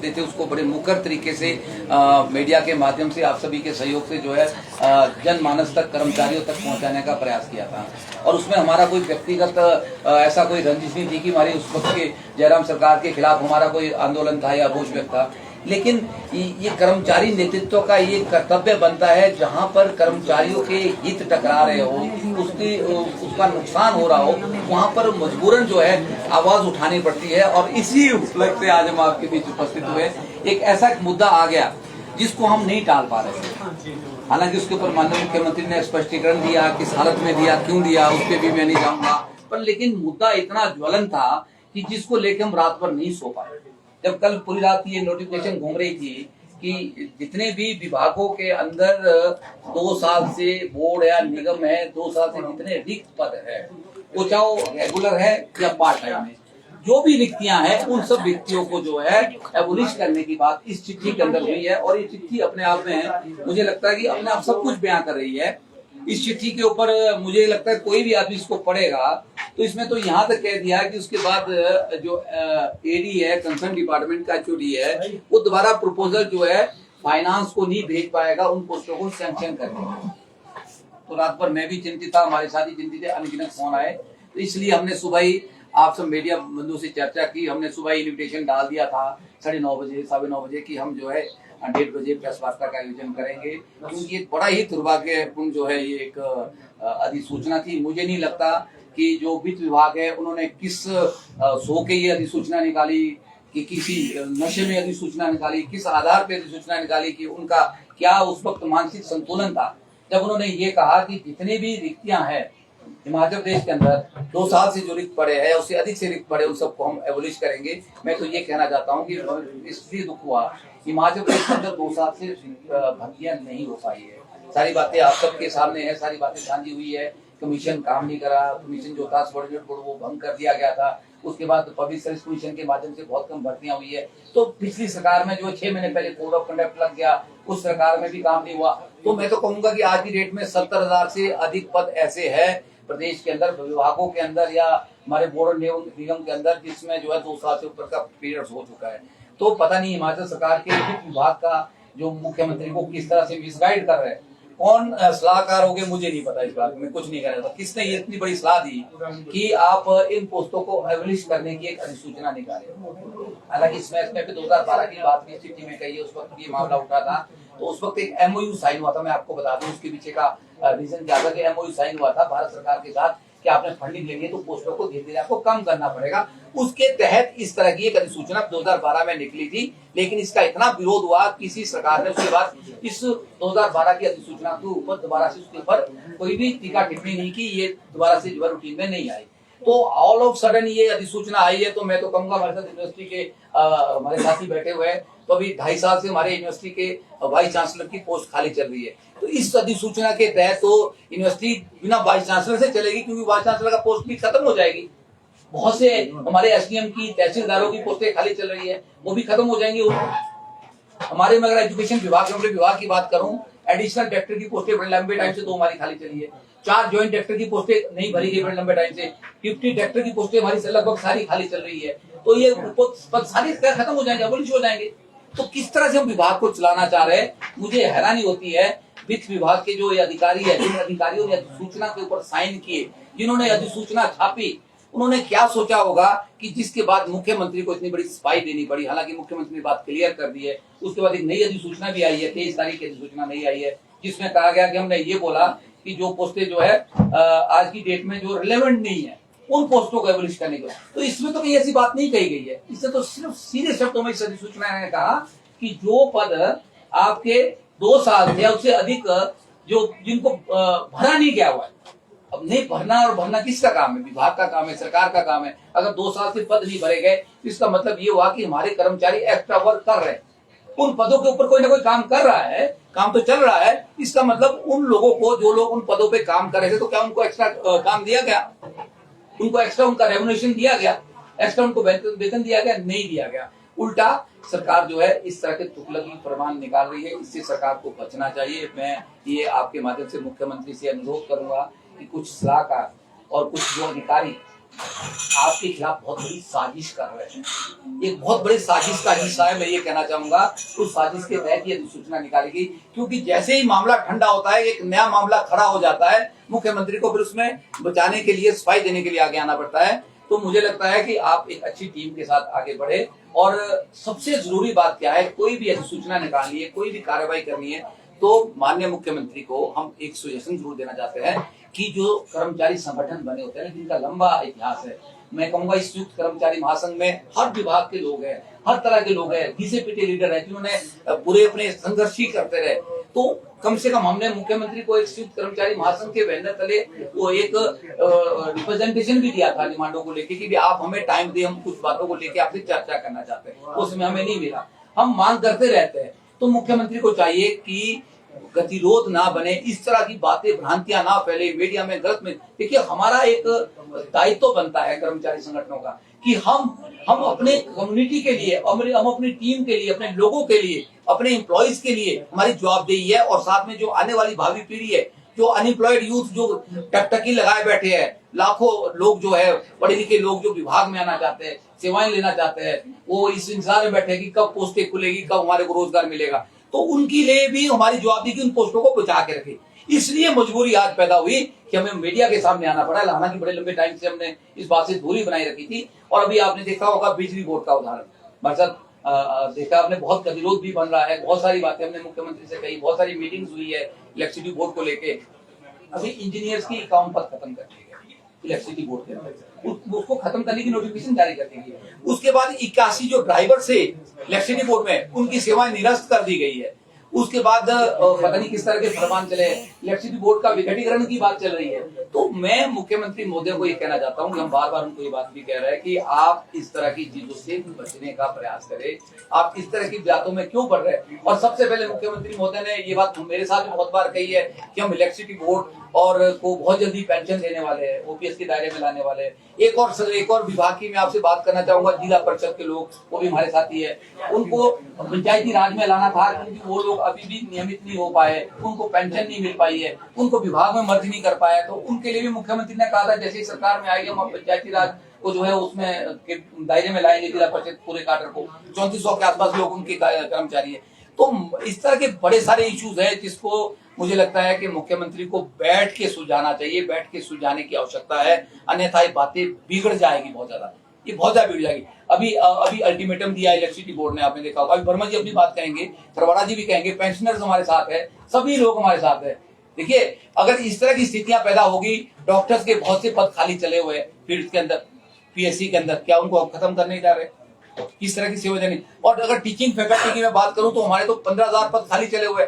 करते थे उसको बड़े मुखर तरीके से मीडिया के माध्यम से आप सभी के सहयोग से जो है जनमानस तक, कर्मचारियों तक पहुंचाने का प्रयास किया था। और उसमें हमारा कोई व्यक्तिगत ऐसा कोई रंजिश नहीं थी कि हमारी उस वक्त के जयराम सरकार के खिलाफ हमारा कोई आंदोलन था या रोष व्यक्त था। लेकिन ये कर्मचारी नेतृत्व का ये कर्तव्य बनता है, जहां पर कर्मचारियों के हित टकरा रहे हो, उसका नुकसान हो रहा हो, वहां पर मजबूरन जो है आवाज उठानी पड़ती है। और इसी उपलक्ष्य से आज हम आपके बीच उपस्थित हुए। एक ऐसा मुद्दा आ गया जिसको हम नहीं टाल पा रहे थे। हालांकि उसके ऊपर माननीय मुख्यमंत्री ने स्पष्टीकरण दिया, किस हालत में दिया, क्यों दिया, उस पर भी मैं नहीं जाऊंगा, पर लेकिन मुद्दा इतना ज्वलन था कि जिसको लेकर हम रात भर नहीं सो पाए। जब कल पूरी रात ये नोटिफिकेशन घूम रही थी कि जितने भी विभागों के अंदर 2 साल से बोर्ड या निगम है, 2 साल से जितने रिक्त पद है, वो चाहे रेगुलर है या पार्ट टाइम है, जो भी रिक्तियां हैं उन सब रिक्तियों को जो है एबोलिश करने की बात इस चिट्ठी के अंदर हुई है। और ये चिट्ठी अपने आप में मुझे लगता है कि अपने आप सब कुछ बयां कर रही है। इस चिट्ठी के ऊपर मुझे लगता है कोई भी आदमी इसको पढ़ेगा तो इसमें तो यहाँ तक कह दिया कि उसके बाद जो एडी है, कंसर्न डिपार्टमेंट का एचओडी है, वो दोबारा प्रपोजल जो है फाइनेंस को नहीं भेज पाएगा उन पोस्टों को सैंक्शन करने। तो रात भर मैं भी चिंतित था, हमारे साथी चिंतित थे, अनगिनत फोन आए। तो इसलिए हमने सुबह ही आप सब मीडिया बंधु से चर्चा की। हमने सुबह ही इन्विटेशन डाल दिया था 9:30 बजे, 9:15 बजे की हम जो है 1:30 बजे प्रेस वार्ता का आयोजन करेंगे, क्योंकि ये बड़ा ही दुर्भाग्यपूर्ण जो है ये एक अधिसूचना थी। मुझे नहीं लगता कि जो वित्त विभाग है उन्होंने किस सो के ये अधिसूचना निकाली, कि किसी नशे में अधिसूचना निकाली, किस आधार पर अधिसूचना निकाली, कि उनका क्या उस वक्त मानसिक संतुलन था जब उन्होंने ये कहा कि जितने भी रिक्तियां हैं हिमाचल प्रदेश के अंदर 2 साल से जो रिक्त पड़े हैं, उससे अधिक से रिक्त पड़े, उन सबको हम एबोलिश करेंगे। मैं तो ये कहना चाहता हूँ कि इसलिए दुख हुआ हिमाचल प्रदेश के अंदर 2 साल से भर्तियां नहीं हो पाई है। सारी बातें आप सबके सामने है, सारी बातें साझी हुई है। कमीशन काम नहीं करा, कमीशन जो था सबऑर्डिनेट बोर्ड वो भंग कर दिया गया था। उसके बाद पब्लिक सर्विस कमीशन के माध्यम से बहुत कम भर्तियां हुई है। तो पिछली सरकार में जो 6 महीने पहले कोड ऑफ कंडक्ट लग गया, उस सरकार में भी काम नहीं हुआ। तो मैं तो कहूंगा कि आज की डेट में 70,000 से अधिक पद ऐसे है प्रदेश के अंदर, विभागों के अंदर या हमारे बोर्ड निगम के अंदर, जिसमें जो है 2 साल से ऊपर का पीरियड हो चुका है। तो पता नहीं हिमाचल सरकार के वित्त विभाग का जो मुख्यमंत्री को किस तरह से मिसगाइड कर रहे हैं, कौन सलाहकार हो गए मुझे नहीं पता, इस बात में कुछ नहीं कहना था। किसने ये इतनी बड़ी सलाह दी कि आप इन पोस्टों को एबोलिश करने की एक अधिसूचना निकाले। हालांकि इसमें 2012 की बात भी चिट्ठी में कही है, उस वक्त ये मामला उठा था। तो उस वक्त एक एमओयू साइन हुआ था, मैं आपको बता दूं उसके पीछे का रीजन क्या था कि एमओयू साइन हुआ था भारत सरकार के साथ कि आपने फंडिंग लेनी है तो पोस्टों को धीरे धीरे आपको कम करना पड़ेगा। उसके तहत इस तरह की एक अधिसूचना 2012 में निकली थी, लेकिन इसका इतना विरोध हुआ किसी सरकार ने उसके बाद इस 2012 की अधिसूचना के ऊपर दोबारा से उसके ऊपर कोई भी टीका टिप्पणी नहीं की, ये दोबारा से रूटीन में नहीं आई। तो ऑल ऑफ सडन ये अधिसूचना आई है। तो मैं तो कहूंगा हमारे साथ यूनिवर्सिटी के हमारे साथी बैठे हुए हैं, तो अभी 2.5 साल से हमारे यूनिवर्सिटी के वाइस चांसलर की पोस्ट खाली चल रही है। तो इस अधिसूचना के तहत तो यूनिवर्सिटी बिना वाइस चांसलर से चलेगी, क्योंकि वाइस चांसलर का पोस्ट भी खत्म हो जाएगी। बहुत से हमारे एसडीएम की, तहसीलदारों की पोस्टें खाली चल रही है, वो भी खत्म हो जाएंगी। हमारे में अगर एजुकेशन विभाग की बात करूं, एडिशनल डायरेक्टर की पोस्टें बड़े लंबे टाइम से 2 हमारी खाली चली है। 4 ज्वाइंट डायरेक्टर की पोस्टें नहीं भरी गई बड़े लंबे टाइम से। 50 डायरेक्टर की पोस्टें हमारी लगभग सारी खाली चल रही है। तो ये पद सारी खत्म हो जाएंगे, एबोलिश हो जाएंगे। तो किस तरह से हम विभाग को चलाना चाह रहे हैं, मुझे हैरानी होती है। वित्त विभाग के जो अधिकारी है, जिन अधिकारियों ने अधिसूचना के ऊपर साइन किए, जिन्होंने अधिसूचना छापी, उन्होंने क्या सोचा होगा कि जिसके बाद मुख्यमंत्री को इतनी बड़ी सफाई देनी पड़ी। हालांकि मुख्यमंत्री ने बात क्लियर कर दी है। उसके बाद एक नई अधिसूचना भी आई है, 23 तारीख की अधिसूचना नहीं आई है, जिसमें कहा गया कि हमने ये बोला कि जो पोस्टें जो है आज की डेट में जो रिलेवेंट नहीं है, उन पोस्टों को एबोलिश करने को। तो इसमें तो कहीं ऐसी बात नहीं कही गई है। इससे तो सिर्फ सीधे शब्दों में इस अधिसूचना ने कहा कि जो पद आपके 2 साल या उससे अधिक जो जिनको भरा नहीं गया हुआ है, अब नहीं भरना, और भरना किसका काम है? विभाग का काम है, सरकार का काम है। अगर 2 साल से पद नहीं भरे गए तो इसका मतलब ये हुआ कि हमारे कर्मचारी एक्स्ट्रा वर्क कर रहे हैं, उन पदों के ऊपर कोई ना कोई काम कर रहा है, काम तो चल रहा है। इसका मतलब उन लोगों को, जो लोग उन पदों पे काम कर रहे थे, तो क्या उनको एक्स्ट्रा काम दिया गया? उनको एक्स्ट्रा उनका रेम्युनरेशन दिया गया? एक्स्ट्रा उनको वेतन दिया गया? नहीं दिया गया। उल्टा सरकार जो है इस तरह के तुगलकी फरमान निकाल रही है। इससे सरकार को बचना चाहिए। मैं ये आपके माध्यम से मुख्यमंत्री से अनुरोध करूंगा कि कुछ सलाहकार और कुछ जो अधिकारी आपके खिलाफ बहुत बड़ी साजिश कर रहे हैं। एक बहुत बड़ी साजिश का हिस्सा है, मैं ये कहना चाहूंगा। उस साजिश के तहत ये अधिसूचना निकाली गई, क्योंकि जैसे ही मामला ठंडा होता है, एक नया मामला खड़ा हो जाता है, मुख्यमंत्री को फिर उसमें बचाने के लिए, सफाई देने के लिए आगे आना पड़ता है। तो मुझे लगता है कि आप एक अच्छी टीम के साथ आगे बढ़े। और सबसे जरूरी बात क्या है, कोई भी अधिसूचना निकालनी है, कोई भी कार्रवाई करनी है, तो माननीय मुख्यमंत्री को हम एक सजेशन जरूर देना चाहते हैं कि जो कर्मचारी संगठन बने होते हैं जिनका लंबा इतिहास है, मैं कहूंगा इस संयुक्त कर्मचारी महासंघ में हर विभाग के लोग हैं, हर तरह के लोग हैं, डीसीपीटी लीडर है जिन्होंने पूरे अपने संघर्ष ही करते रहे, तो कम से कम हमने मुख्यमंत्री को एक संयुक्त कर्मचारी महासंघ के बैनर तले वो एक रिप्रेजेंटेशन भी दिया था डिमांडों को लेके कि आप हमें टाइम दे, हम कुछ बातों को लेके आपसे चर्चा करना चाहते हैं। उसमें हमें नहीं मिला, हम मांग करते रहते हैं। तो मुख्यमंत्री को चाहिए कि गतिरोध ना बने, इस तरह की बातें, भ्रांतियां ना फैले मीडिया में, गलत में। देखिए, हमारा एक दायित्व बनता है कर्मचारी संगठनों का कि हम अपने कम्युनिटी के लिए, हम अपनी टीम के लिए, अपने लोगों के लिए, अपने एम्प्लॉइज के लिए हमारी जवाबदेही है। और साथ में जो आने वाली भावी पीढ़ी है, जो अनएम्प्लॉयड यूथ जो टकटकी लगाए बैठे हैं, लाखों लोग जो है, पढ़े लिखे लोग जो विभाग में आना चाहते हैं, सेवाएं लेना चाहते हैं, वो इस इंतजार में बैठे हैं कि कब पोस्टें खुलेगी, कब हमारे को रोजगार मिलेगा। तो उनके लिए भी हमारी जवाबदेही की उन पोस्टों को बचा के रखे। इसलिए मजबूरी आज पैदा हुई कि हमें मीडिया के सामने आना पड़ा। हालांकि बड़े लंबे टाइम से हमने इस बात से दूरी बनाई रखी थी। और अभी आपने देखा होगा बिजली बोर्ड का उदाहरण, भाई देखा आपने, बहुत गतिरोध भी बन रहा है। बहुत सारी बातें हमने मुख्यमंत्री से कही, बहुत सारी मीटिंग्स हुई है इलेक्ट्रिसिटी बोर्ड को लेके। अभी इंजीनियर्स की अकाउंट पर खत्म कर दी गई इलेक्ट्रिसिटी बोर्ड के अंदर, उसको खत्म करने की नोटिफिकेशन जारी कर दी गई। उसके बाद 81 जो ड्राइवर से इलेक्ट्रिसिटी बोर्ड में, उनकी सेवाएं निरस्त कर दी गई है। उसके बाद पता नहीं किस तरह के फरमान चले, इलेक्ट्रिसिटी बोर्ड का विघटीकरण की बात चल रही है। तो मैं मुख्यमंत्री महोदय को ये कहना चाहता हूँ कि हम बार बार उनको ये बात भी कह रहे हैं कि आप इस तरह की चीजों से बचने का प्रयास करें। आप इस तरह की बातों में क्यों पड़ रहे हैं? और सबसे पहले मुख्यमंत्री महोदय ने ये बात मेरे साथ बहुत बार कही है कि हम इलेक्ट्रिसिटी बोर्ड और को बहुत जल्दी पेंशन देने वाले हैं, ओपीएस के दायरे में लाने वाले हैं। एक और विभाग की मैं आपसे बात करना चाहूंगा, जिला परिषद के लोग, वो भी हमारे साथी है, उनको पंचायती राज में लाना था, क्योंकि वो लोग अभी भी नियमित नहीं हो पाए, उनको पेंशन नहीं मिल पाई है, उनको विभाग में मर्ज नहीं कर पाया। तो उनके लिए भी मुख्यमंत्री ने कहा था जैसे ही सरकार में आएगी हम पंचायती राज को जो है उसमें दायरे में लाएंगे, जिला परिषद पूरे काडर को। 3400 के आसपास लोग उनके कर्मचारी है। तो इस तरह के बड़े सारे इश्यूज है जिसको मुझे लगता है कि मुख्यमंत्री को बैठ के सुलझाना चाहिए, बैठ के सुलझाने की आवश्यकता है, अन्यथा ये बातें बिगड़ जाएगी बहुत ज्यादा, ये बहुत ज्यादा बिगड़ जाएगी। अभी अल्टीमेटम दिया इलेक्ट्रिसिटी बोर्ड ने, आपने देखा होगा। अभी वर्मा जी अपनी बात कहेंगे, सरवाड़ा जी भी कहेंगे, पेंशनर्स हमारे साथ है, सभी लोग हमारे साथ है। देखिए, अगर इस तरह की स्थितियां पैदा होगी, डॉक्टर्स के बहुत से पद खाली चले हुए फील्ड के अंदर, पीएससी के अंदर, क्या उनको खत्म करने जा रहे? किस तरह की सेवा देनी? और अगर टीचिंग फैकल्टी की मैं बात करूं तो हमारे तो 15,000 पद खाली चले हुए,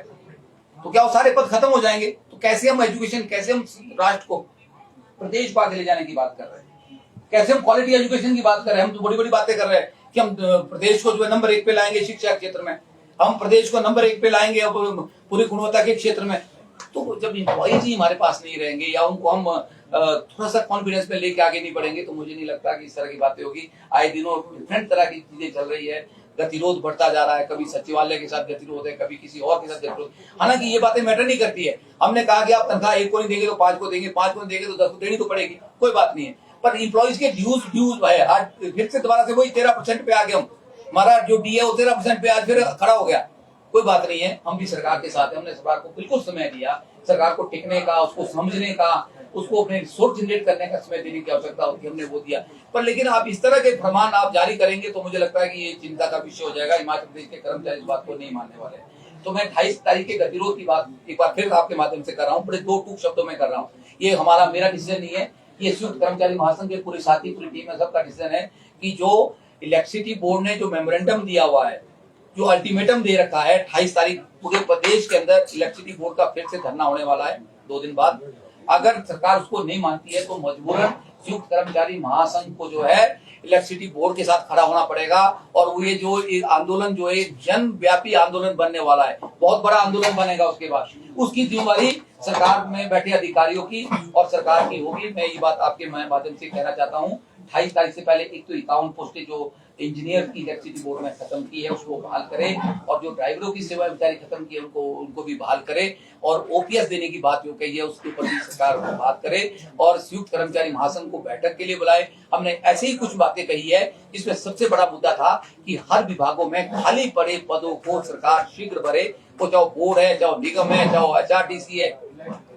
तो क्या वो सारे पद खत्म हो जाएंगे? तो कैसे हम एजुकेशन, कैसे हम राष्ट्र को प्रदेश को आगे ले जाने की बात कर रहे हैं? कैसे हम क्वालिटी एजुकेशन की बात कर रहे हैं? हम तो बड़ी बड़ी बातें कर रहे हैं कि हम प्रदेश को जो है नंबर 1 पे लाएंगे शिक्षा क्षेत्र में, हम प्रदेश को नंबर 1 पे लाएंगे पूरी गुणवत्ता के क्षेत्र में। तो जब एम्प्लॉइज ही हमारे पास नहीं रहेंगे या उनको हम थोड़ा सा कॉन्फिडेंस में लेके आगे नहीं बढ़ेंगे, तो मुझे नहीं लगता कि इस तरह की बातें होगी। आए दिनों डिफरेंट तरह की चीजें चल रही है, गतिरोध बढ़ता जा रहा है, कभी सचिवालय के साथ गतिरोध है, कभी किसी और के साथ गतिरोध। हालांकि ये बातें मैटर नहीं करती है। हमने कहा कि आप तनख्वाह 1 को नहीं देंगे तो 5 को देंगे, 5 को नहीं देंगे तो 10 को देनी तो पड़ेगी, कोई बात नहीं है। पर इम्प्लॉइज के ड्यूज है, आज फिर से दोबारा से वही 13% पे आ गए हम। हमारा जो डी है वो 13% पे आज फिर खड़ा हो गया। कोई बात नहीं है, हम भी सरकार के साथ हैं। हमने सरकार को बिल्कुल समय दिया, सरकार को टिकने का, उसको समझने का, उसको अपने सोच जनरेट करने का समय देने की आवश्यकता होती है, हमने वो दिया। पर लेकिन आप इस तरह के फरमान आप जारी करेंगे तो मुझे लगता है कि ये चिंता का विषय हो जाएगा। हिमाचल प्रदेश के कर्मचारी इस बात को नहीं मानने वाले। तो मैं 28 तारीख के गतिरोध की बात एक बार फिर आपके माध्यम से कर रहा हूँ, बड़े 2 टूक शब्दों में कर रहा हूँ। ये मेरा डिसीजन नहीं है, ये संयुक्त कर्मचारी महासंघ के पूरे साथी, पूरी टीम है, सबका डिसीजन है कि जो इलेक्ट्रिसिटी बोर्ड ने जो मेमोरेंडम दिया हुआ है, जो अल्टीमेटम दे रखा है, 28 तारीख पूरे प्रदेश के अंदर इलेक्ट्रिसिटी बोर्ड का फिर से धरना होने वाला है 2 दिन बाद। अगर सरकार उसको नहीं मानती है तो मजबूरन संयुक्त कर्मचारी महासंघ को जो है इलेक्ट्रिसिटी बोर्ड के साथ खड़ा होना पड़ेगा। और वो ये जो आंदोलन जो है जन व्यापी आंदोलन बनने वाला है, बहुत बड़ा आंदोलन बनेगा। उसके बाद उसकी जिम्मेदारी सरकार में बैठे अधिकारियों की और सरकार की होगी। मैं ये बात आपके माध्यम से कहना चाहता हूँ। 28 तारीख से पहले एक तो 51 पोस्टें जो इंजीनियर की इलेक्ट्रिसिटी बोर्ड में खत्म की है उसको बहाल करे, और जो ड्राइवरों की सेवा बेचारी खत्म की है उनको भी बहाल करे, और ओपीएस देने की बात जो कही है उसके ऊपर भी सरकार बात करे, और संयुक्त कर्मचारी महासंघ को बैठक के लिए बुलाए। हमने ऐसे ही कुछ बातें कही है जिसमें सबसे बड़ा मुद्दा था कि हर विभागों में खाली पड़े पदों को सरकार शीघ्र भरे, वो चाहे बोर्ड है, चाहे निगम है, चाहे एचआरटीसी है,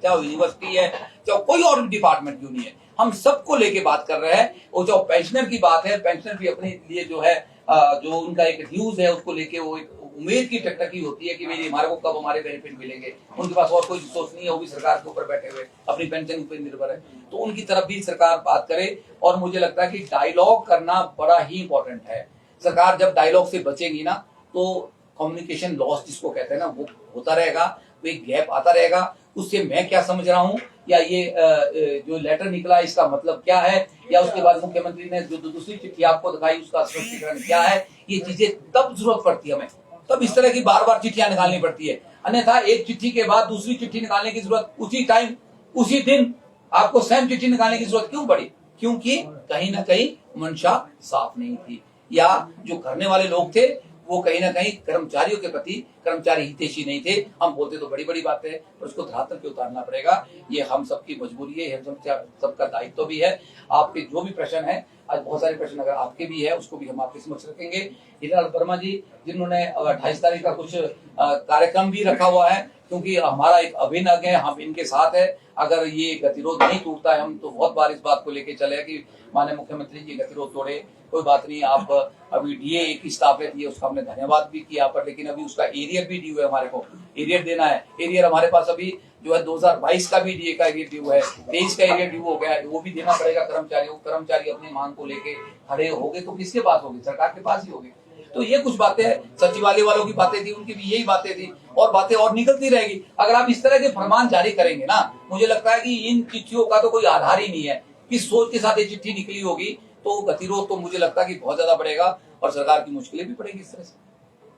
चाहे यूनिवर्सिटी है, चाहे कोई और डिपार्टमेंट क्यों नहीं है, हम सबको लेके बात कर रहे हैं। वो जो पेंशनर की बात है, पेंशनर भी अपने लिए जो है जो उनका एक ड्यूज है उसको लेके वो एक उम्मीद की टकटकी होती है कि मेरी हमारे को कब हमारे बेनिफिट मिलेंगे, उनके पास और कोई रिसोर्स नहीं है, वो भी सरकार के ऊपर बैठे हुए अपनी पेंशन पर निर्भर है, तो उनकी तरफ भी सरकार बात करे। और मुझे लगता है कि डायलॉग करना बड़ा ही इंपॉर्टेंट है। सरकार जब डायलॉग से बचेगी ना तो कम्युनिकेशन लॉस जिसको कहते हैं ना वो होता रहेगा, वो एक गैप आता रहेगा, उससे मैं क्या समझ रहा हूँ या ये जो लेटर निकला इसका मतलब क्या है, या उसके बाद मुख्यमंत्री ने जो दूसरी चिट्ठी आपको दिखाई उसका स्पष्टीकरण क्या है, ये चीजें तब जरूरत पड़ती है हमें, तब इस तरह की बार बार चिट्ठियां निकालनी पड़ती है। अन्यथा एक चिट्ठी के बाद दूसरी चिट्ठी निकालने की जरूरत उसी टाइम उसी दिन आपको सेम चिट्ठी निकालने की जरूरत क्यों पड़ी? क्योंकि कहीं ना कहीं मंशा साफ नहीं थी, या जो करने वाले लोग थे वो कहीं ना कहीं कर्मचारियों के प्रति कर्मचारी हितैषी नहीं थे। हम बोलते तो बड़ी बड़ी बातें हैं पर उसको धरातल पे उतारना पड़ेगा, ये हम सबकी मजबूरी है, हम सबका दायित्व भी है। आपके जो भी प्रश्न है, आज बहुत सारे प्रश्न अगर आपके भी है उसको भी हम आपके समक्ष रखेंगे। हीरालाल वर्मा जी जिन्होंने 28 तारीख का कुछ कार्यक्रम भी रखा हुआ है, क्योंकि हमारा एक अभिन्न अंग है, हम इनके साथ है। अगर ये गतिरोध नहीं टूटता है, हम तो बहुत बार इस बात को लेके चले कि माननीय मुख्यमंत्री जी गतिरोध तोड़े, कोई बात नहीं। आप अभी डीए एक ही स्टाफ है, उसका हमने धन्यवाद भी किया, पर लेकिन अभी उसका एरियर भी ड्यू है, हमारे को एरियर देना है। एरियर हमारे पास अभी जो है 2022 का भी डीए का एरियर ड्यू है, 23 का एरियर ड्यू हो गया है, वो भी देना पड़ेगा कर्मचारियों को। कर्मचारी अपनी मांग को लेके खड़े हो गए तो किसके पास होगी? सरकार के पास ही होगी। तो ये कुछ बातें सचिवालय वालों की बातें थी, उनकी भी यही बातें थी, और बातें और निकलती रहेगी। अगर आप इस तरह के फरमान जारी करेंगे ना, मुझे लगता है कि इन चिट्ठियों का तो कोई आधार ही नहीं है। किस सोच के साथ ये चिट्ठी निकली होगी, तो गतिरोध तो मुझे लगता है कि बहुत ज्यादा बढ़ेगा और सरकार की मुश्किलें भी पड़ेगी इस तरह से।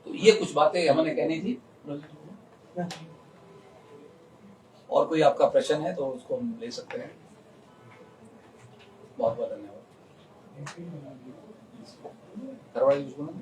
तो ये कुछ बातें हमने कहनी थी। और कोई आपका प्रश्न है तो उसको हम ले सकते हैं। बहुत बहुत धन्यवाद। करवाइए उसको ना।